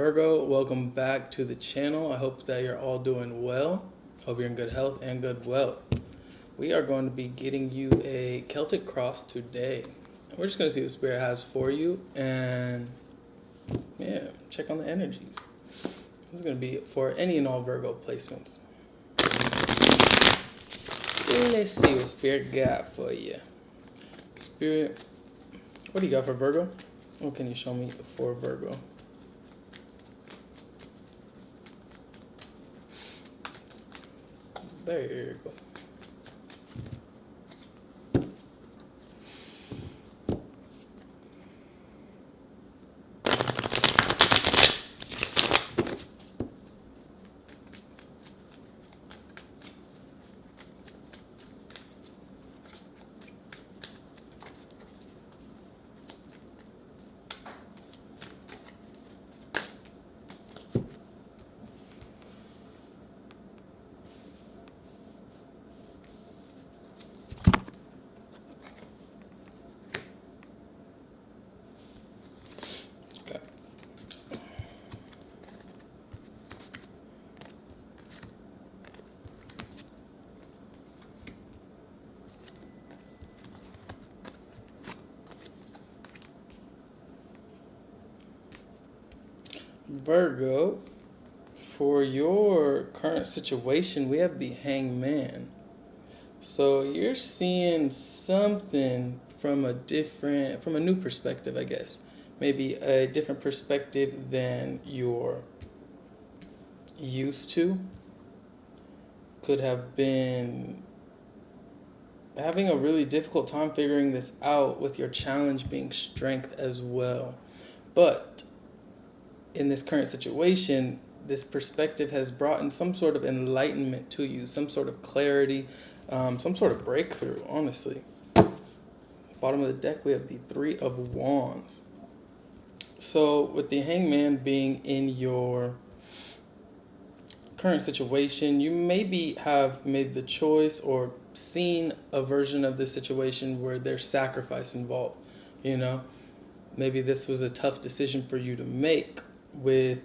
Virgo, welcome back to the channel. I hope that you're all doing well. Hope you're in good health and good wealth. We are going to be getting you a Celtic cross today. We're just going to see what Spirit has for you and check on the energies. This is going to be for any and all Virgo placements. Let's see what Spirit got for you. Spirit, what do you got for Virgo? What can you show me for Virgo? There you go. Virgo, for your current situation, we have the Hangman. So you're seeing something from a new perspective, I guess. Maybe a different perspective than you're used to. Could have been having a really difficult time figuring this out, with your challenge being strength as well. But in this current situation, this perspective has brought in some sort of enlightenment to you, some sort of clarity, some sort of breakthrough, honestly. Bottom of the deck, we have the Three of Wands. So with the Hangman being in your current situation, you maybe have made the choice or seen a version of this situation where there's sacrifice involved. Maybe this was a tough decision for you to make, with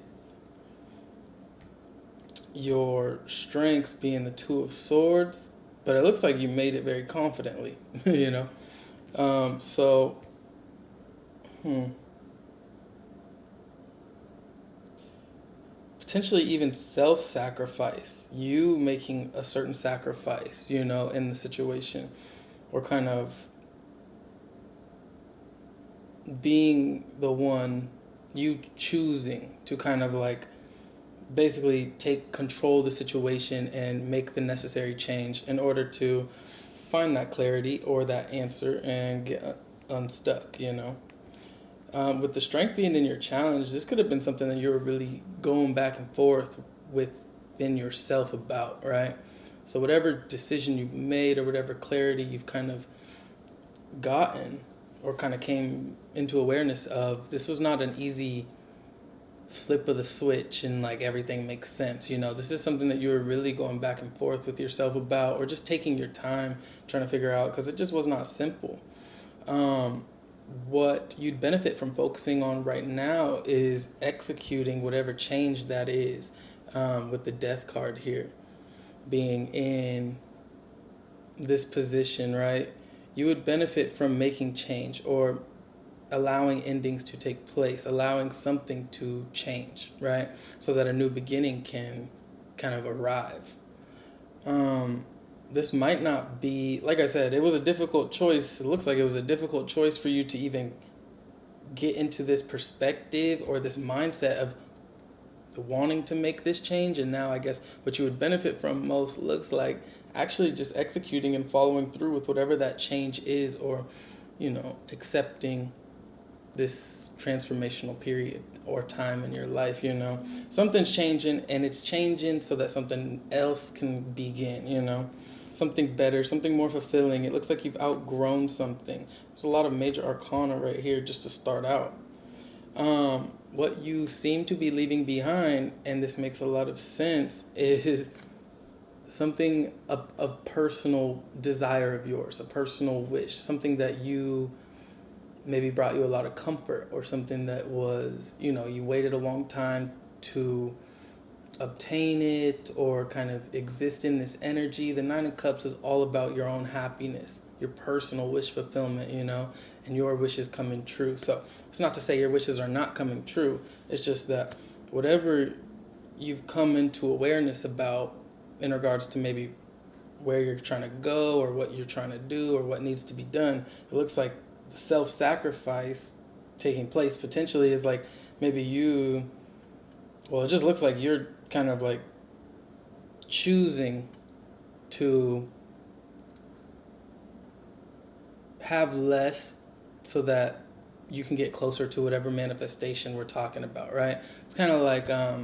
your strengths being the Two of Swords, but it looks like you made it very confidently. Potentially even self-sacrifice, you making a certain sacrifice, in the situation, or kind of being the one, you choosing to kind of like basically take control of the situation and make the necessary change in order to find that clarity or that answer and get unstuck. With the strength being in your challenge, this could have been something that you were really going back and forth within yourself about, right? So whatever decision you've made or whatever clarity you've kind of gotten or kind of came into awareness of, this was not an easy flip of the switch and like everything makes sense. This is something that you were really going back and forth with yourself about, or just taking your time trying to figure out, because it just was not simple. What you'd benefit from focusing on right now is executing whatever change that is, with the Death card here being in this position, right? You would benefit from making change or allowing endings to take place, allowing something to change, right? So that a new beginning can kind of arrive. This might not be, like I said, it was a difficult choice. It looks like it was a difficult choice for you to even get into this perspective or this mindset of wanting to make this change. And now I guess what you would benefit from most looks like actually just executing and following through with whatever that change is, or accepting this transformational period or time in your life. Something's changing, and it's changing so that something else can begin. Something better, something more fulfilling. It looks like you've outgrown something. There's a lot of major arcana right here just to start out. What you seem to be leaving behind, and this makes a lot of sense, is something, a personal desire of yours, a personal wish, something that you maybe brought you a lot of comfort, or something that was, you waited a long time to obtain it or kind of exist in this energy. The Nine of Cups is all about your own happiness, your personal wish fulfillment, and your wishes coming true. So it's not to say your wishes are not coming true. It's just that whatever you've come into awareness about in regards to maybe where you're trying to go or what you're trying to do or what needs to be done, it looks like the self-sacrifice taking place potentially is like maybe it just looks like you're kind of like choosing to have less so that you can get closer to whatever manifestation we're talking about, right? It's kind of like I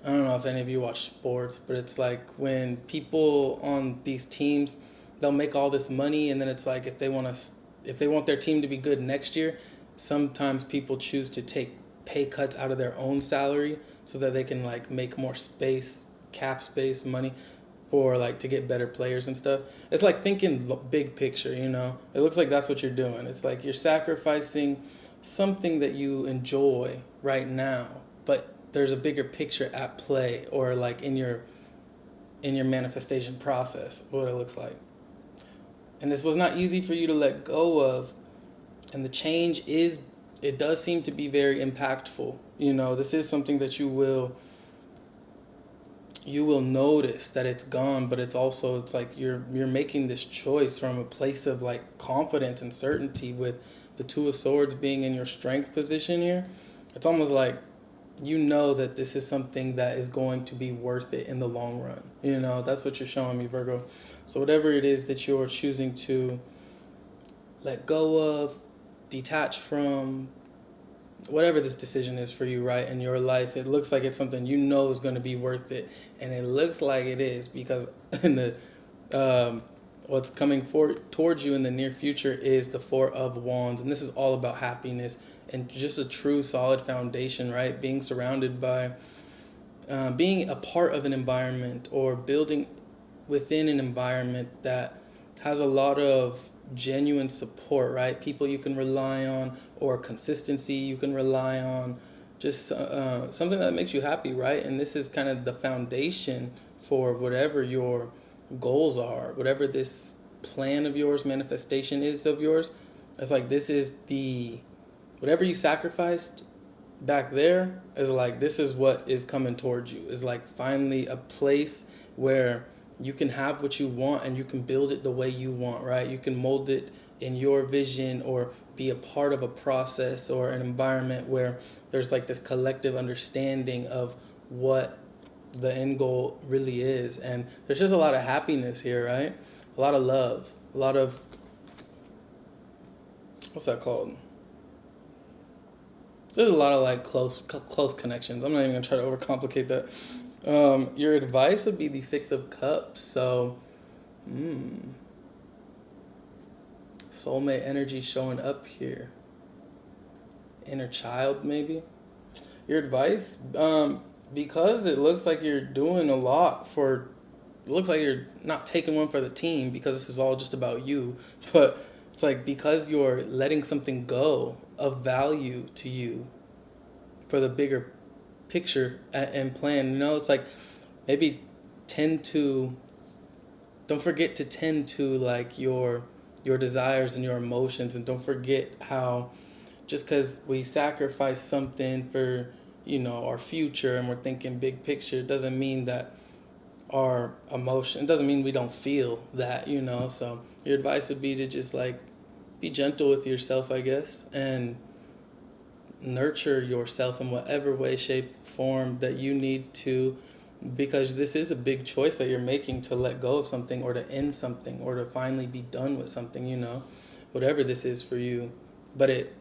don't know if any of you watch sports, but it's like when people on these teams, they'll make all this money, and then it's like if they want their team to be good next year, sometimes people choose to take pay cuts out of their own salary so that they can like make more space, cap space, money for like to get better players and stuff. It's like thinking big picture, It looks like that's what you're doing. It's like you're sacrificing something that you enjoy right now, but there's a bigger picture at play, or like in your manifestation process, what it looks like. And this was not easy for you to let go of, and the change it does seem to be very impactful. This is something that you will notice that it's gone, but it's like you're making this choice from a place of like confidence and certainty, with the Two of Swords being in your strength position here. It's almost like that this is something that is going to be worth it in the long run. That's what you're showing me, Virgo. So whatever it is that you're choosing to let go of, detach from, whatever this decision is for you, right, in your life, it looks like it's something is going to be worth it. And it looks like it is, because in the what's coming towards you in the near future is the Four of Wands. And this is all about happiness and just a true solid foundation, right? Being surrounded by, being a part of an environment, or building within an environment that has a lot of genuine support, right? People you can rely on, or consistency you can rely on, just something that makes you happy, right? And this is kind of the foundation for whatever your goals are, whatever this plan of yours, manifestation is of yours. It's like this is whatever you sacrificed back there is like this is what is coming towards you, is like finally a place where you can have what you want and you can build it the way you want, right? You can mold it in your vision, or be a part of a process or an environment where there's like this collective understanding of what the end goal really is. And there's just a lot of happiness here, right? A lot of love, a lot of, what's that called? There's a lot of like close connections. I'm not even gonna try to overcomplicate that. Your advice would be the Six of Cups. So, soulmate energy showing up here. Inner child, maybe. Your advice, because it looks like you're doing a lot for. It looks like you're not taking one for the team, because this is all just about you. But it's like because you're letting something go of value to you for the bigger picture and plan. It's like maybe don't forget to tend to like your desires and your emotions, and don't forget how just because we sacrifice something for our future and we're thinking big picture, doesn't mean that our emotion, it doesn't mean we don't feel that. So your advice would be to just like be gentle with yourself, I guess, and nurture yourself in whatever way, shape, form that you need to, because this is a big choice that you're making, to let go of something, or to end something, or to finally be done with something, whatever this is for you. But it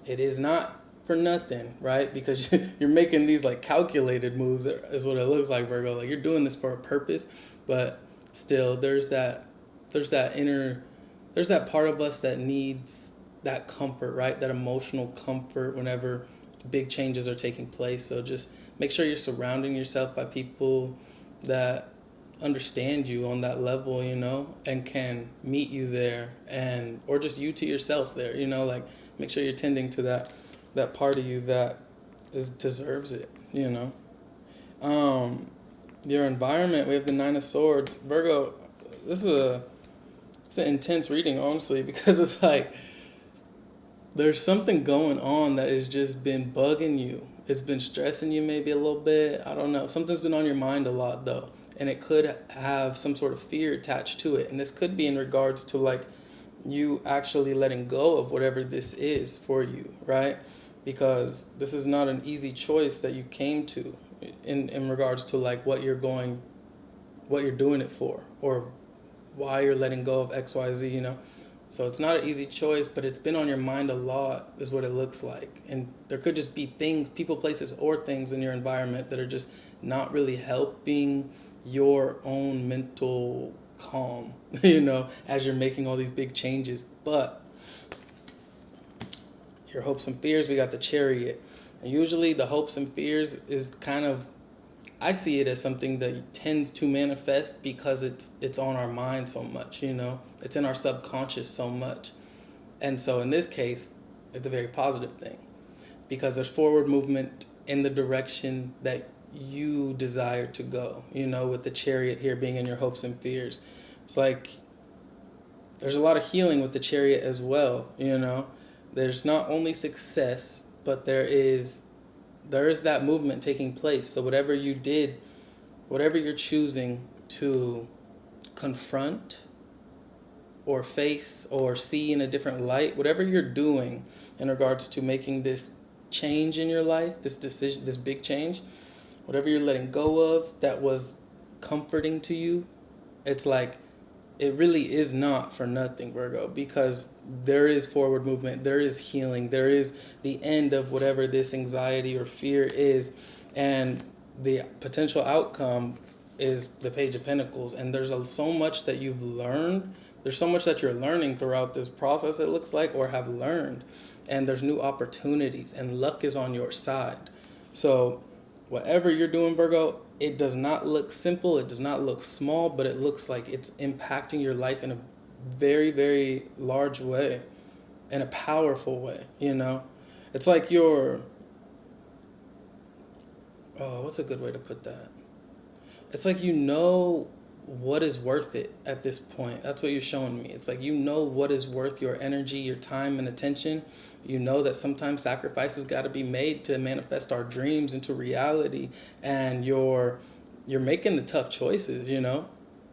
is not for nothing, right? Because you're making these like calculated moves, is what it looks like, Virgo. Like you're doing this for a purpose, but still there's that part of us that needs that comfort, right? That emotional comfort whenever big changes are taking place. So just make sure you're surrounding yourself by people that understand you on that level, and can meet you there, and or just you to yourself there, like make sure you're tending to that part of you that deserves it, Um, your environment, we have the Nine of Swords. Virgo, this is it's an intense reading, honestly, because it's like there's something going on that has just been bugging you. It's been stressing you maybe a little bit. I don't know. Something's been on your mind a lot though. And it could have some sort of fear attached to it. And this could be in regards to like you actually letting go of whatever this is for you, right? Because this is not an easy choice that you came to in regards to like what you're doing it for, or why you're letting go of XYZ. So it's not an easy choice, but it's been on your mind a lot, is what it looks like. And there could just be things, people, places, or things in your environment that are just not really helping your own mental calm, as you're making all these big changes. But your hopes and fears, we got the Chariot. And usually the hopes and fears is kind of, I see it as something that tends to manifest because it's on our mind so much, It's in our subconscious so much. And so in this case, it's a very positive thing because there's forward movement in the direction that you desire to go, with the Chariot here being in your hopes and fears. It's like there's a lot of healing with the Chariot as well, There's not only success, but there is that movement taking place. So whatever you did, whatever you're choosing to confront or face or see in a different light, whatever you're doing in regards to making this change in your life, this decision, this big change, whatever you're letting go of that was comforting to you, it's like it really is not for nothing, Virgo, because there is forward movement, there is healing, there is the end of whatever this anxiety or fear is, and the potential outcome is the Page of Pentacles. And there's so much that you've learned. There's so much that you're learning throughout this process, it looks like, or have learned. And there's new opportunities, and luck is on your side. So whatever you're doing, Virgo, it does not look simple, it does not look small, but it looks like it's impacting your life in a very, very large way, in a powerful way, It's like what's a good way to put that? It's like what is worth it at this point. That's what you're showing me. It's like what is worth your energy, your time, and attention. You know that sometimes sacrifices got to be made to manifest our dreams into reality, and you're making the tough choices,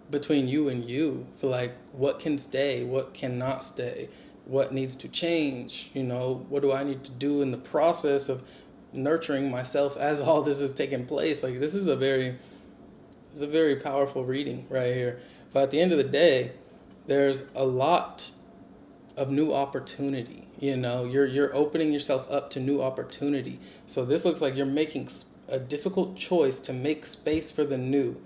between you and you, for like what can stay, what cannot stay, what needs to change, what do I need to do in the process of nurturing myself as all this is taking place. Like this is a very powerful reading right here. But at the end of the day, there's a lot of new opportunity. You're opening yourself up to new opportunity. So this looks like you're making a difficult choice to make space for the new,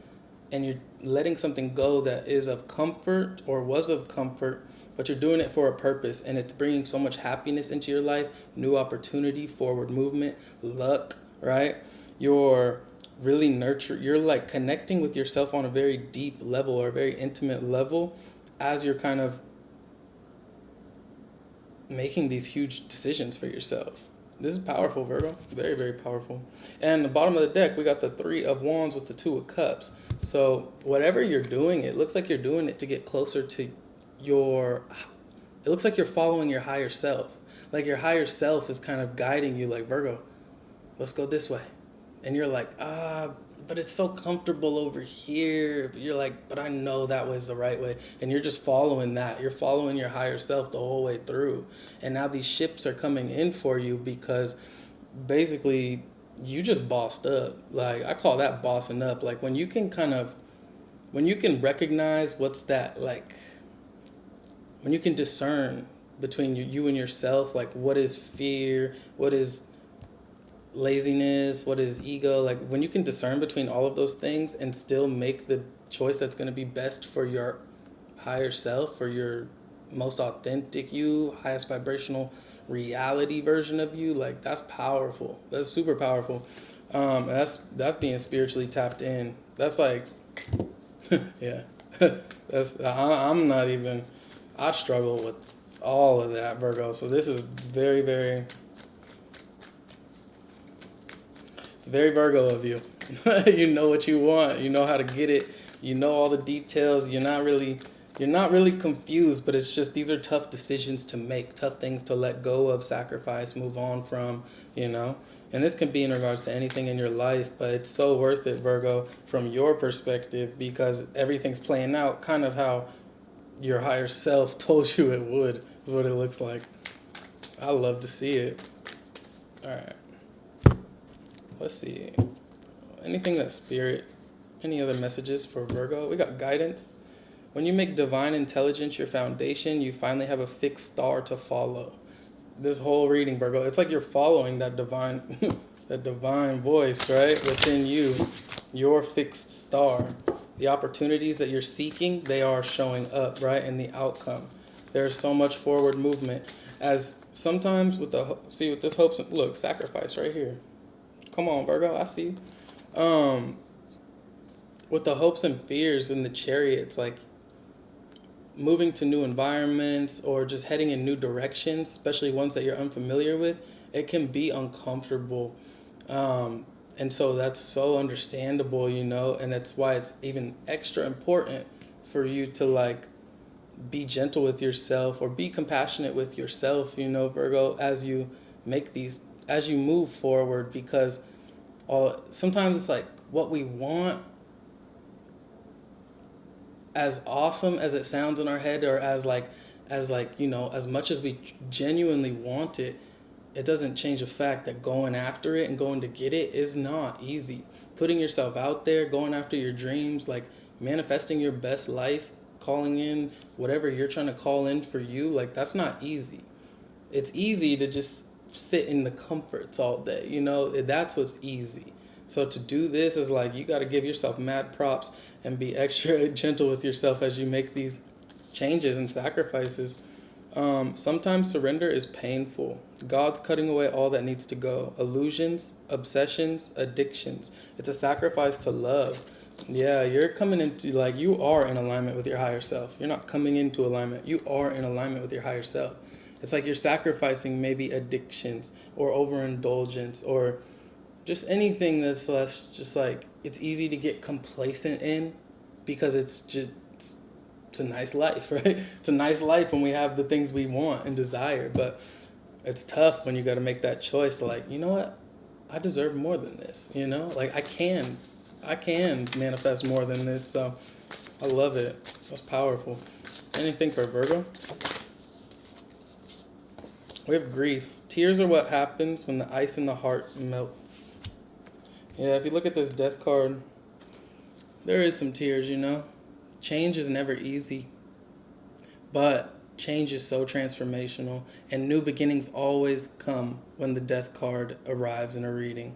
and you're letting something go that is of comfort or was of comfort, but you're doing it for a purpose, and it's bringing so much happiness into your life, new opportunity, forward movement, luck, right? You're really you're like connecting with yourself on a very deep level or a very intimate level as you're kind of making these huge decisions for yourself. This is powerful, Virgo. Very, very powerful. And the bottom of the deck, we got the Three of Wands with the Two of Cups. So whatever you're doing, it looks like you're doing it to get closer to it looks like you're following your higher self. Like your higher self is kind of guiding you, like, Virgo, let's go this way. And you're like, but it's so comfortable over here. You're like, but I know that was the right way. And you're just following that. You're following your higher self the whole way through. And now these ships are coming in for you because basically you just bossed up. Like, I call that bossing up. Like when you can recognize what's that, like, when you can discern between you and yourself, like what is fear, what is laziness, what is ego, like when you can discern between all of those things and still make the choice that's going to be best for your higher self, for your most authentic you, highest vibrational reality version of you, like that's powerful. That's super powerful. And that's being spiritually tapped in. That's like Yeah. I'm not even, I struggle with all of that, Virgo. So this is very, very, it's very Virgo of you. You know what you want. You know how to get it. You know all the details. You're not really confused, but it's just these are tough decisions to make, tough things to let go of, sacrifice, move on from, you know. And this can be in regards to anything in your life, but it's so worth it, Virgo, from your perspective because everything's playing out kind of how your higher self told you it would, is what it looks like. I love to see it. All right. Let's see. Anything that spirit, any other messages for Virgo? We got guidance. When you make divine intelligence your foundation, you finally have a fixed star to follow. This whole reading, Virgo, it's like you're following that divine that divine voice, right? Within you, your fixed star. The opportunities that you're seeking, they are showing up, right? And the outcome. There's so much forward movement. As sometimes with this hopes, look, sacrifice right here. Come on, Virgo, I see. Um, with the hopes and fears in the chariots, like moving to new environments or just heading in new directions, especially ones that you're unfamiliar with, it can be uncomfortable. And so that's so understandable, and that's why it's even extra important for you to like be gentle with yourself or be compassionate with yourself, Virgo, as you move forward, because sometimes it's like what we want, as awesome as it sounds in our head, or as much as we genuinely want it, it doesn't change the fact that going after it and going to get it is not easy. Putting yourself out there, going after your dreams, like manifesting your best life, calling in whatever you're trying to call in for you, like that's not easy. It's easy to just sit in the comforts all day, that's what's easy. So to do this is like you got to give yourself mad props and be extra gentle with yourself as you make these changes and sacrifices. Sometimes surrender is painful. God's cutting away all that needs to go: illusions, obsessions, addictions. It's a sacrifice to love. Yeah, you're coming into, like, you are in alignment with your higher self. You're not coming into alignment. You are in alignment with your higher self. It's like you're sacrificing maybe addictions or overindulgence or just anything that's less, just like it's easy to get complacent in because it's a nice life, right? It's a nice life when we have the things we want and desire, but it's tough when you got to make that choice. Like, you know what? I deserve more than this. Like I can manifest more than this. So I love it. That's powerful. Anything for Virgo? We have grief. Tears are what happens when the ice in the heart melts. Yeah, if you look at this death card, there is some tears. Change is never easy, but change is so transformational, and new beginnings always come when the death card arrives in a reading.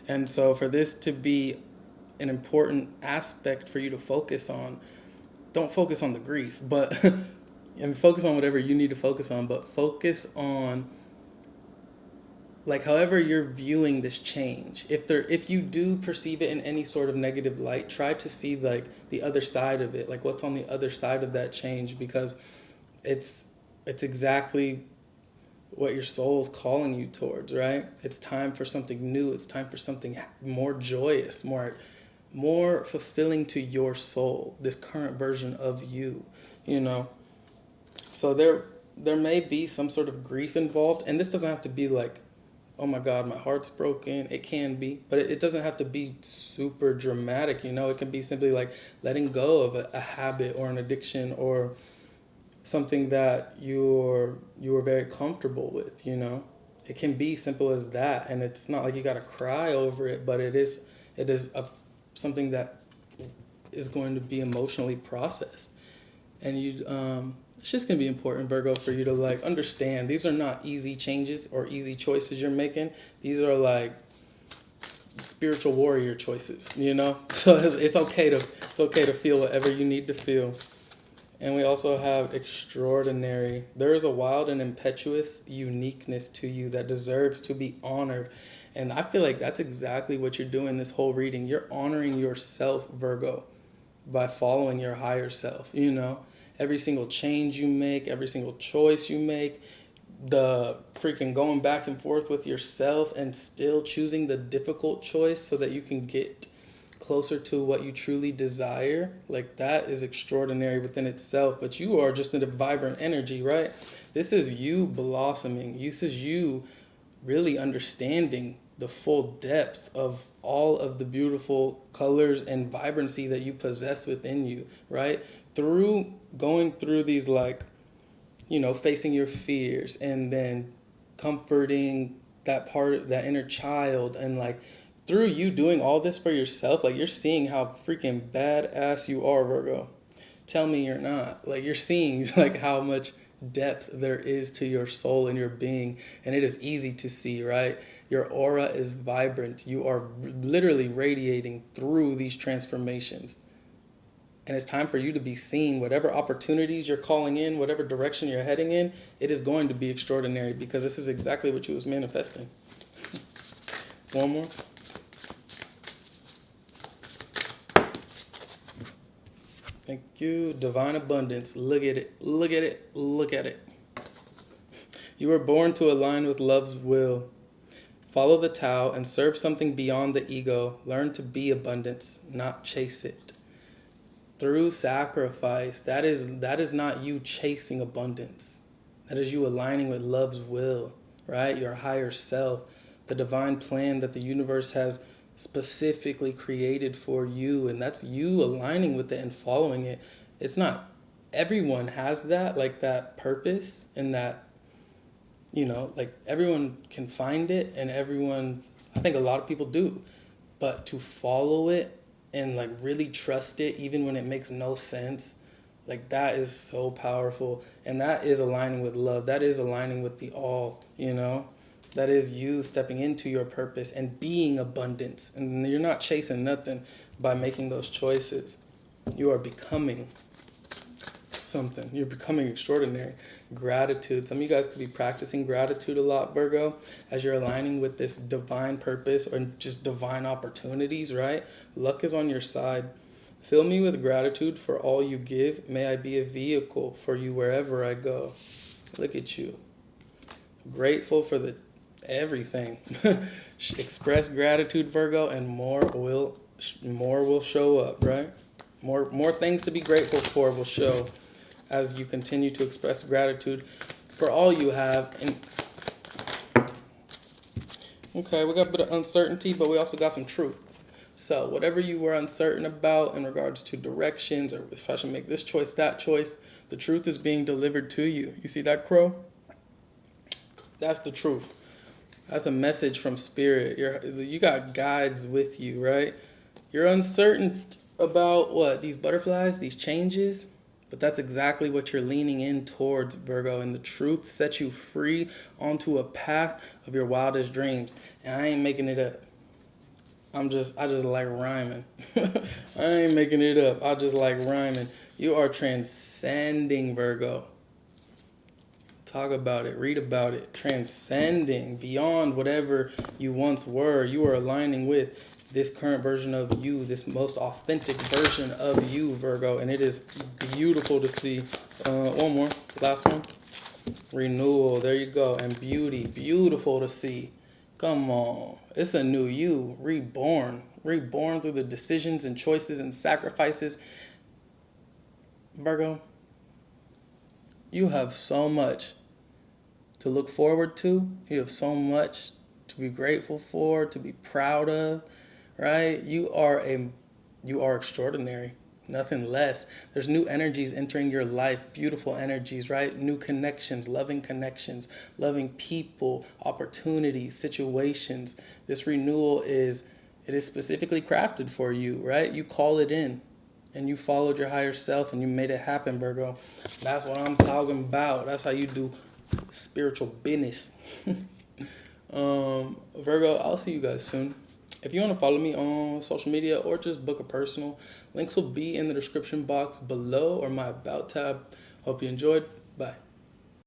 And so for this to be an important aspect for you to focus on, don't focus on the grief, but and focus on whatever you need to focus on, but focus on, like, however you're viewing this change. If you do perceive it in any sort of negative light, try to see like the other side of it, like what's on the other side of that change, because it's it's exactly what your soul is calling you towards, right? It's time for something new. It's time for something more joyous, more fulfilling to your soul, this current version of you, you know. So there may be some sort of grief involved, and this doesn't have to be like, oh my God, my heart's broken. It can be, but it doesn't have to be super dramatic. It can be simply like letting go of a habit or an addiction or something that you're very comfortable with. It can be simple as that, and it's not like you got to cry over it, but it is something that is going to be emotionally processed. And it's just going to be important, Virgo, for you to like understand these are not easy changes or easy choices you're making. These are like spiritual warrior choices. So it's okay to feel whatever you need to feel. And we also have extraordinary. There is a wild and impetuous uniqueness to you that deserves to be honored. And I feel like that's exactly what you're doing this whole reading. You're honoring yourself, Virgo. by following your higher self, you know? Every single change you make, every single choice you make, the freaking going back and forth with yourself and still choosing the difficult choice so that you can get closer to what you truly desire, like that is extraordinary within itself. But you are just in a vibrant energy, right? This is you blossoming. This is you really understanding the full depth of all of the beautiful colors and vibrancy that you possess within you, right? Through going through these, like, facing your fears and then comforting that part, that inner child, and like through you doing all this for yourself, like you're seeing how freaking badass you are, Virgo. Tell me you're not. Like you're seeing like how much depth there is to your soul and your being, and it is easy to see, right? Your aura is vibrant. You are literally radiating through these transformations. And it's time for you to be seen. Whatever opportunities you're calling in, whatever direction you're heading in, it is going to be extraordinary because this is exactly what you was manifesting. One more. Thank you. Divine abundance. Look at it. Look at it. Look at it. You were born to align with love's will. Follow the Tao and serve something beyond the ego. Learn to be abundance, not chase it. Through sacrifice, that is not you chasing abundance. That is you aligning with love's will, right? Your higher self, the divine plan that the universe has specifically created for you, and that's you aligning with it and following it. It's not everyone has that, like that purpose, and that, like everyone can find it, and everyone, I think a lot of people do, but to follow it and like really trust it even when it makes no sense, like that is so powerful. And that is aligning with love. That is aligning with the all, that is you stepping into your purpose and being abundance. And you're not chasing nothing by making those choices. You are becoming something. You're becoming extraordinary. Gratitude. Some of you guys could be practicing gratitude a lot, Virgo, as you're aligning with this divine purpose or just divine opportunities, right? Luck is on your side. Fill me with gratitude for all you give. May I be a vehicle for you wherever I go. Look at you. Grateful for the everything. Express gratitude, Virgo, and more will show up, right? More things to be grateful for will show as you continue to express gratitude for all you have. And okay, we got a bit of uncertainty, but we also got some truth. So whatever you were uncertain about in regards to directions, or if I should make this choice, that choice, the truth is being delivered to you. You see that crow? That's the truth. That's a message from spirit. You got guides with you, right? You're uncertain about what? These butterflies, these changes? But that's exactly what you're leaning in towards, Virgo. And the truth sets you free onto a path of your wildest dreams. And I ain't making it up. I just like rhyming. I ain't making it up. I just like rhyming. You are transcending, Virgo. Talk about it. Read about it. Transcending beyond whatever you once were. You are aligning with this current version of you, this most authentic version of you, Virgo. And it is beautiful to see. One more. Last one. Renewal. There you go. And beauty. Beautiful to see. Come on. It's a new you. Reborn. Reborn through the decisions and choices and sacrifices. Virgo, you have so much to look forward to. You have so much to be grateful for, to be proud of, right? You are extraordinary. Nothing less. There's new energies entering your life, beautiful energies, right? New connections, loving people, opportunities, situations. This renewal is specifically crafted for you, right? You call it in and you followed your higher self and you made it happen, Virgo. That's what I'm talking about. That's how you do spiritual business. Virgo, I'll see you guys soon. If you want to follow me on social media or just book a personal, links will be in the description box below or my About tab. Hope you enjoyed. Bye.